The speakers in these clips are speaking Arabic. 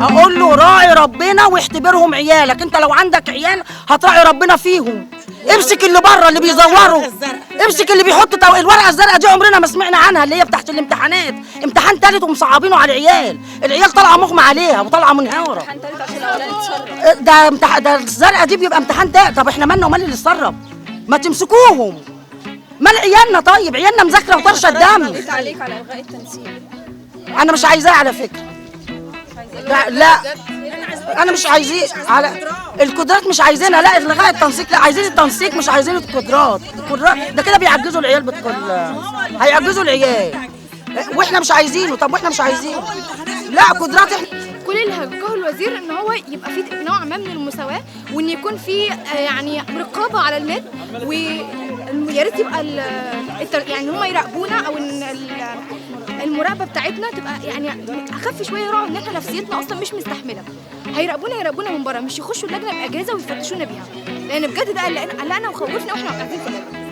اقول له راعي ربنا واختبرهم عيالك. انت لو عندك عيال هتراعي ربنا فيهم. امسك اللي بره اللي بيزوروا، امسك اللي بيحط الورقه الزرقاء دي عمرنا ما سمعنا عنها، اللي هي بتاعت الامتحانات. امتحان تالت ومصعبينه على العيال طالعه مغمى عليها وطالعه منهاره. امتحان تالت عشان الاولاني اتسرب. ده الزرقاء دي بيبقى امتحان تالت. طب احنا مالنا ومال اللي اتسرب؟ ما تمسكوهم. مال عيالنا؟ طيب عيالنا مذاكره وطرشه الدم. قلت عليك على الغاء التنسيق. انا مش عايزاه على فكره. لا انا مش عايزين على القدرات، مش عايزينها. لا الغاء التنسيق، لا عايزين التنسيق مش عايزين القدرات. ده كده بيعجزوا العيال هيعجزوا العيال واحنا مش عايزينه. طب واحنا مش عايزينه؟ لا قدرات احنا. كل اللي هيوجهه الوزير ان هو يبقى في نوع ما من المساواه، وان يكون في يعني رقابه على النت، ويا ريت يبقى يعني هم يراقبونا، او ان المراقبه بتاعتنا تبقى يعني اخف شويه، يراعوا ان احنا نفسيتنا اصلا مش مستحمله. يراقبونا من بره، مش يخشوا اللجنه باجهزه ويفتشونا بيها، لان بجد ده قلقنا وخوفنا واحنا قاعدين في اللجنه.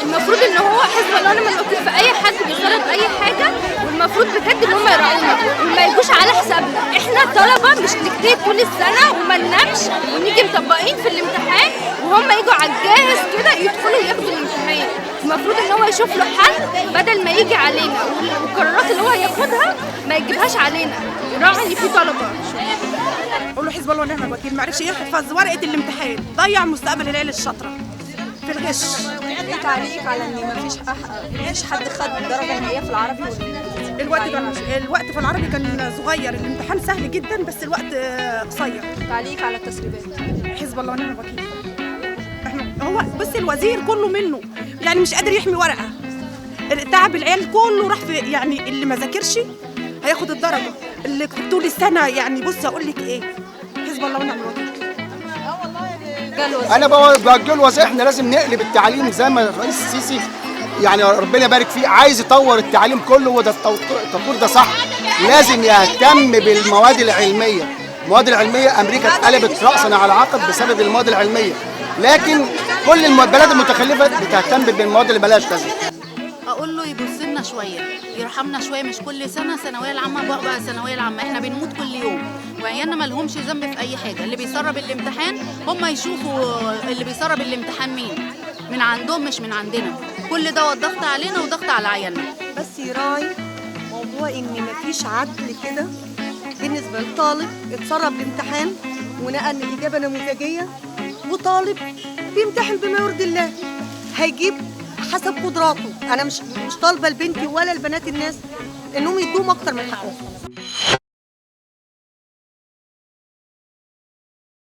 المفروض ان هو حزب الله لما نقول في اي حد بيخرب اي حاجه، والمفروض بجد ان هم يراعونا وما يجوش على حسابنا. احنا طلبه مش نجتهد طول السنه وما ننامش ونيجي مطبقين في الامتحان، وهم يجوا على الجاهز كده يدخلوا ياخدوا الامتحان. المفروض ان هو يشوف له حل بدل ما يجي علينا، والقرارات اللي هو ياخدها ما يجيبهاش علينا، يراعي ان في طلبه. قول له حزب الله ونعم الوكيل، ما عرفش يحفظ ورقه الامتحان، ضيع مستقبل العيال الشاطره في الغش. ايه تعليق على ان مفيش حد خد درجه نهائيه في العربي الوقت في العربي كان صغير، الامتحان سهل جدا بس الوقت قصير. تعليق على التسريبات. حزب الله ونعم الوكيل. هو بص الوزير كله منه يعني مش قادر يحمي ورقه. تعب العيال كله راح في، يعني اللي ما ذاكرش هياخد الدرجه، اللي طول السنه يعني بص اقول لك ايه، حزب الله ونعم الوكيل. انا بوجه الوزير احنا لازم نقلب التعليم زي ما الرئيس السيسي يعني ربنا يبارك فيه عايز يطور التعليم كله، وده التطوير ده صح. لازم يهتم بالمواد العلميه. المواد العلميه امريكا اتقلبت راسا على عقب بسبب المواد العلميه، لكن كل البلاد المتخلفه بتهتم بالمواد اللي بلاش كذا. اقول له يبص لنا شويه، يرحمنا شويه، مش كل سنه ثانويه العامه بقى ثانويه العامه. احنا بنموت كل يوم وعيالنا ما لهمش ذنب في اي حاجه. اللي بيسرب الامتحان هم يشوفوا اللي بيسرب الامتحان مين، من عندهم مش من عندنا. كل ده ضغط علينا وضغط على عيالنا. بس يراعي موضوع ان مفيش عدل كده بالنسبه لطالب اتسرب الامتحان ونقل الاجابه نموذجيه، وطالب بيمتحن بما يرضي الله هيجيب حسب قدراته. انا مش طالبه لبنتي ولا لبنات الناس انهم يدوهم اكتر من حقهم.